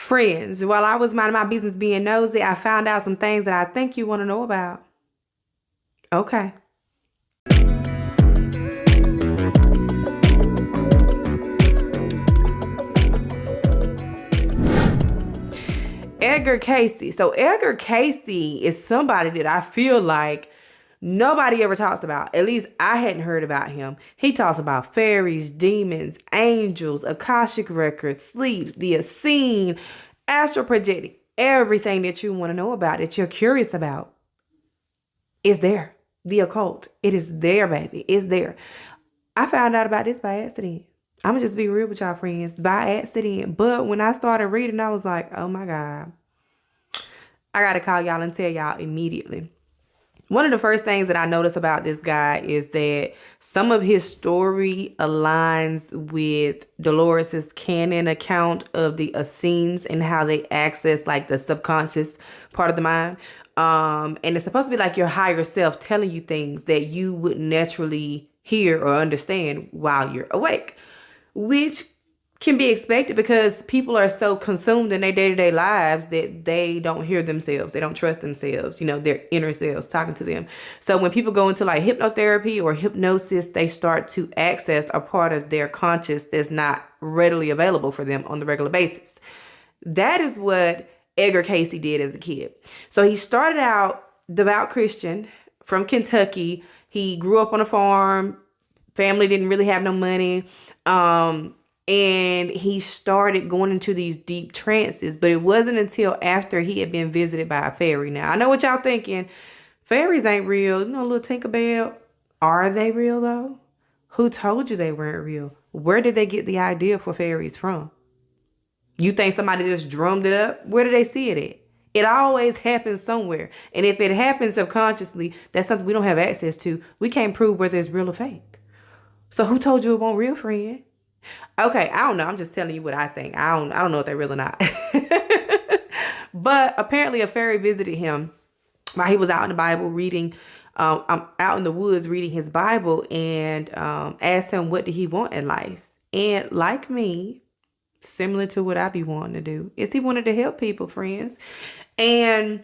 Friends, while I was minding my business being nosy, I found out some things that I think you want to know about. Okay. Edgar Cayce. So Edgar Cayce is somebody that I feel like nobody ever talks about. At least I hadn't heard about him. He talks about fairies, demons, angels, Akashic records, sleep, the unseen, astral projecting. Everything that you want to know about, that you're curious about, is there. The occult. It is there, baby. It's there. I found out about this by accident. I'm going to just be real with y'all, friends. By accident. But when I started reading, I was like, oh my God. I got to call y'all and tell y'all immediately. One of the first things that I noticed about this guy is that some of his story aligns with Dolores's canon account of the Essenes and how they access like the subconscious part of the mind. And it's supposed to be like your higher self telling you things that you wouldn't naturally hear or understand while you're awake, which can be expected because people are so consumed in their day-to-day lives that they don't hear themselves. They don't trust themselves, their inner selves talking to them. So when people go into like hypnotherapy or hypnosis, they start to access a part of their conscious that's not readily available for them on the regular basis. That is what Edgar Cayce did as a kid. So he started out devout Christian from Kentucky. He grew up on a farm. Family didn't really have no money. And he started going into these deep trances, but it wasn't until after he had been visited by a fairy. Now, I know what y'all thinking. Fairies ain't real. Little Tinkerbell. Are they real though? Who told you they weren't real? Where did they get the idea for fairies from? You think somebody just drummed it up? Where did they see it at? It always happens somewhere. And if it happens subconsciously, that's something we don't have access to. We can't prove whether it's real or fake. So who told you it wasn't real, friend? Okay, I don't know. I'm just telling you what I think. I don't know if they're real or not. But apparently a fairy visited him while he was out in the Bible reading, out in the woods reading his Bible, and asked him what did he want in life. And like me, similar to what I be wanting to do, is he wanted to help people, friends. And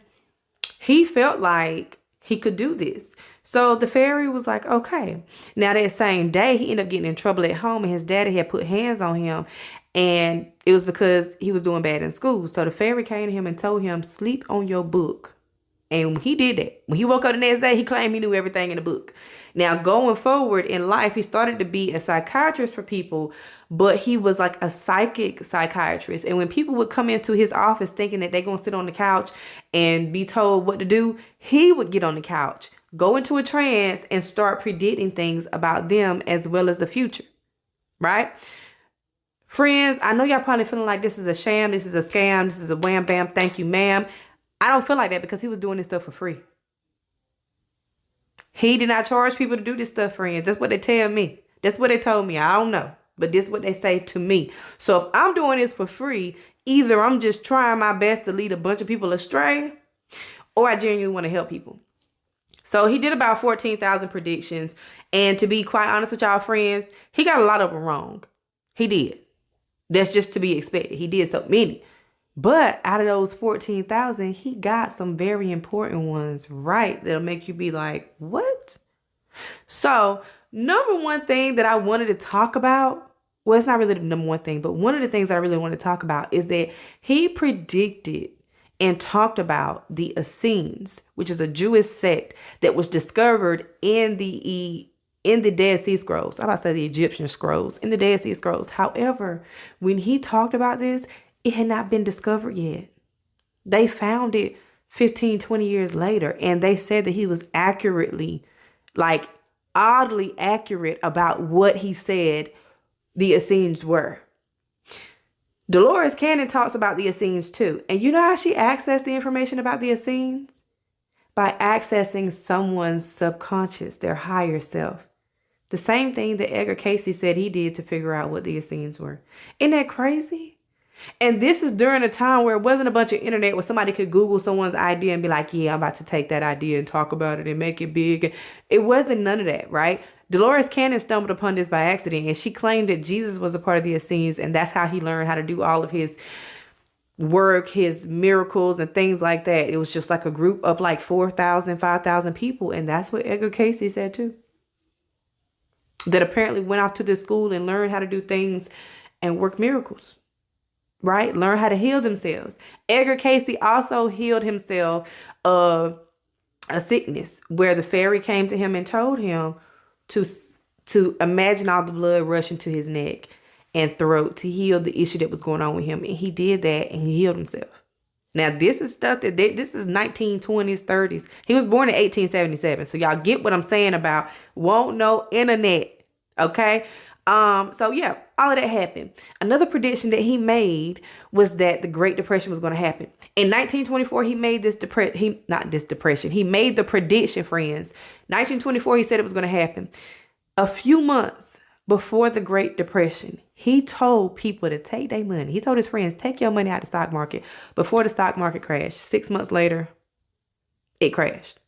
he felt like he could do this. So the fairy was like, okay. Now that same day, he ended up getting in trouble at home, and his daddy had put hands on him, and it was because he was doing bad in school. So the fairy came to him and told him, sleep on your book. And he did that. When he woke up the next day, he claimed he knew everything in the book. Now, going forward in life, he started to be a psychiatrist for people, but he was like a psychic psychiatrist. And when people would come into his office thinking that they're going to sit on the couch and be told what to do, he would get on the couch, go into a trance, and start predicting things about them as well as the future, right? Friends, I know y'all probably feeling like this is a sham, this is a scam, this is a wham bam, thank you ma'am. I don't feel like that because he was doing this stuff for free. He did not charge people to do this stuff, friends. That's what they tell me. That's what they told me. I don't know, but this is what they say to me. So if I'm doing this for free, either I'm just trying my best to lead a bunch of people astray, or I genuinely want to help people. So he did about 14,000 predictions. And to be quite honest with y'all, friends, he got a lot of them wrong. He did. That's just to be expected. He did so many. But out of those 14,000, he got some very important ones right that'll make you be like, what? So number one thing that I wanted to talk about, well, it's not really the number one thing, but one of the things that I really want to talk about is that he predicted and talked about the Essenes, which is a Jewish sect that was discovered in the Dead Sea Scrolls. I'm about to say the Egyptian scrolls, in the Dead Sea Scrolls. However, when he talked about this, it had not been discovered yet. They found it 15, 20 years later, and they said that he was accurately, like oddly accurate about what he said the Essenes were. Dolores Cannon talks about the Essenes too. And you know how she accessed the information about the Essenes? By accessing someone's subconscious, their higher self. The same thing that Edgar Cayce said he did to figure out what the Essenes were. Isn't that crazy? And this is during a time where it wasn't a bunch of internet where somebody could Google someone's idea and be like, yeah, I'm about to take that idea and talk about it and make it big. It wasn't none of that, right? Dolores Cannon stumbled upon this by accident, and she claimed that Jesus was a part of the Essenes, and that's how he learned how to do all of his work, his miracles and things like that. It was just like a group of like 4,000, 5,000 people. And that's what Edgar Cayce said too. That apparently went off to this school and learned how to do things and work miracles, right? Learn how to heal themselves. Edgar Cayce also healed himself of a sickness where the fairy came to him and told him to imagine all the blood rushing to his neck and throat to heal the issue that was going on with him. And he did that and he healed himself. Now, this is stuff this is 1920s, 30s. He was born in 1877. So y'all get what I'm saying about won't know internet. Okay. So yeah, all of that happened. Another prediction that he made was that the Great Depression was going to happen. In 1924, he made he made the prediction, friends. 1924, he said it was going to happen. A few months before the Great Depression, he told people to take their money. He told his friends, take your money out of the stock market before the stock market crashed. 6 months later, it crashed.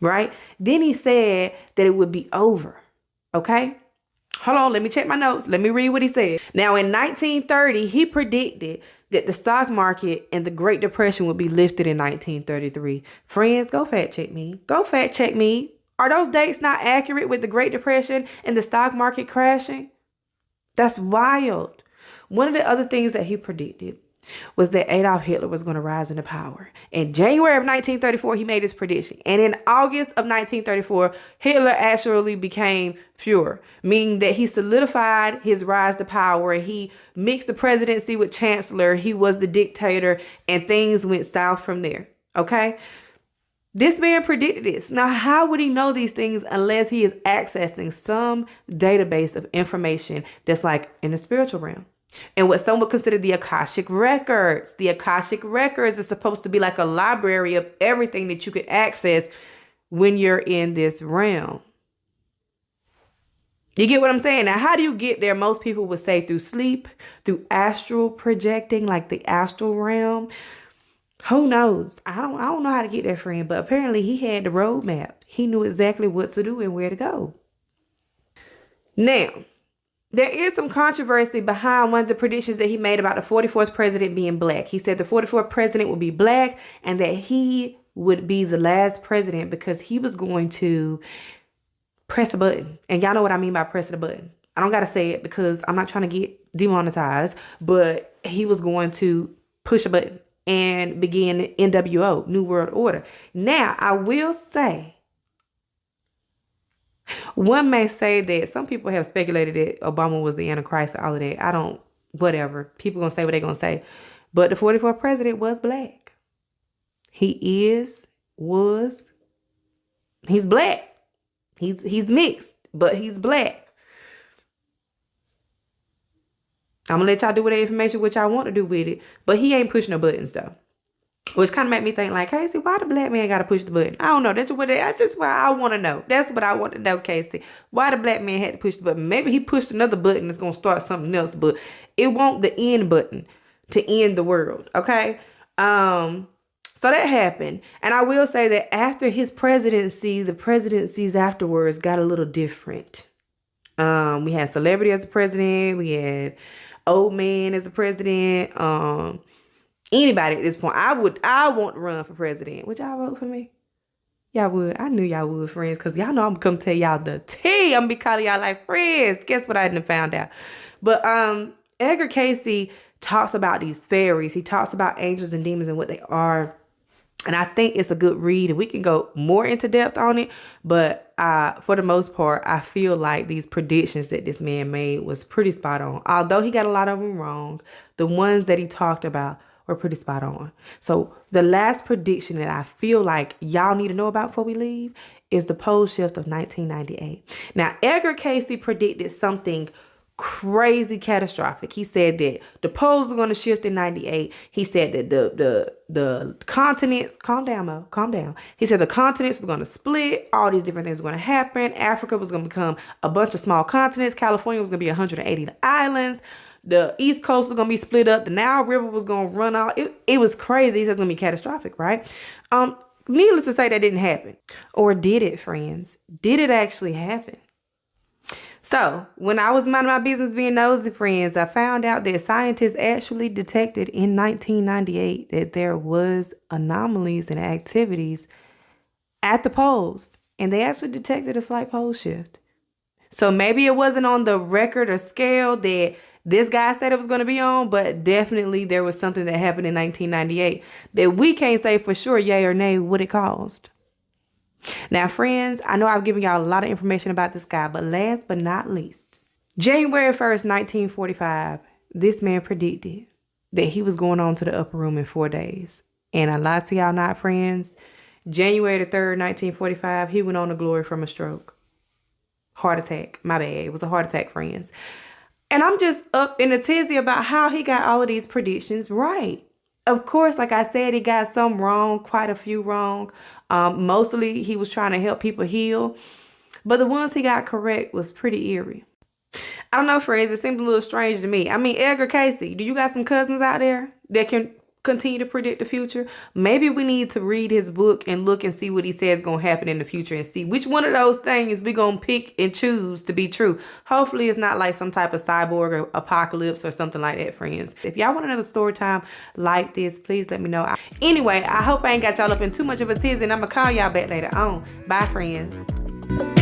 Right? Then he said that it would be over. Okay? Hold on, let me check my notes. Let me read what he said. Now, in 1930, he predicted that the stock market and the Great Depression would be lifted in 1933. Friends, go fact check me. Go fact check me. Are those dates not accurate with the Great Depression and the stock market crashing? That's wild. One of the other things that he predicted was that Adolf Hitler was going to rise into power. In January of 1934, he made his prediction. And in August of 1934, Hitler actually became Fuhrer, meaning that he solidified his rise to power. He mixed the presidency with chancellor. He was the dictator, and things went south from there. Okay? This man predicted this. Now, how would he know these things unless he is accessing some database of information that's like in the spiritual realm? And what some would consider the Akashic Records. The Akashic Records is supposed to be like a library of everything that you could access when you're in this realm. You get what I'm saying? Now, how do you get there? Most people would say through sleep, through astral projecting, like the astral realm. Who knows? I don't know how to get there, friend. But apparently he had the roadmap. He knew exactly what to do and where to go. Now, there is some controversy behind one of the predictions that he made about the 44th president being black. He said the 44th president would be black and that he would be the last president because he was going to press a button. And y'all know what I mean by pressing a button. I don't got to say it because I'm not trying to get demonetized, but he was going to push a button and begin the NWO, New World Order. Now, I will say, one may say that some people have speculated that Obama was the Antichrist and all of that. Whatever. People going to say what they're going to say. But the 44th president was black. He's black. He's mixed, but he's black. I'm going to let y'all do with that information what y'all want to do with it. But he ain't pushing no buttons, though. Which kind of made me think like, Casey, why the black man got to push the button? I don't know. That's what I want to know. That's what I want to know, Casey. Why the black man had to push the button? Maybe he pushed another button that's going to start something else. But it won't the end button to end the world. Okay? So that happened. And I will say that after his presidency, the presidencies afterwards got a little different. We had celebrity as a president. We had old man as a president. Anybody at this point, I want to run for president. Would y'all vote for me? Y'all would. I knew y'all would, friends, because y'all know I'm going to come tell y'all the tea. I'm going to be calling y'all like friends. Guess what I didn't found out? But Edgar Cayce talks about these fairies. He talks about angels and demons and what they are. And I think it's a good read, and we can go more into depth on it. But for the most part, I feel like these predictions that this man made was pretty spot on. Although he got a lot of them wrong, the ones that he talked about were pretty spot on. So the last prediction that I feel like y'all need to know about before we leave is the pole shift of 1998. Now, Edgar Cayce predicted something crazy catastrophic. He said that the poles are going to shift in 98. He said that the continents, calm down, Mo, calm down. He said the continents was going to split. All these different things were going to happen. Africa was going to become a bunch of small continents. California was going to be 180 islands. The East Coast was going to be split up. The Nile River was going to run out. It was crazy. He said it's going to be catastrophic, right? Needless to say, that didn't happen. Or did it, friends? Did it actually happen? So, when I was minding my business being nosy, friends, I found out that scientists actually detected in 1998 that there was anomalies and activities at the poles, and they actually detected a slight pole shift. So maybe it wasn't on the record or scale that this guy said it was going to be on, but definitely there was something that happened in 1998 that we can't say for sure, yay or nay, what it caused. Now, friends, I know I've given y'all a lot of information about this guy, but last but not least, January 1st, 1945, this man predicted that he was going on to the upper room in 4 days. And I lied to y'all not, friends. January the 3rd, 1945, he went on to glory from a stroke. Heart attack. My bad. It was a heart attack, friends. And I'm just up in a tizzy about how he got all of these predictions right. Of course, like I said, he got some wrong, quite a few wrong. Mostly he was trying to help people heal. But the ones he got correct was pretty eerie. I don't know, friends. It seemed a little strange to me. I mean, Edgar Cayce, do you got some cousins out there that can continue to predict the future? Maybe we need to read his book and look and see what he says going to happen in the future and see which one of those things we going to pick and choose to be true. Hopefully it's not like some type of cyborg or apocalypse or something like that, friends. If y'all want another story time like this, please let me know. Anyway, I hope I ain't got y'all up in too much of a tizzy, and I'm going to call y'all back later on. Bye, friends.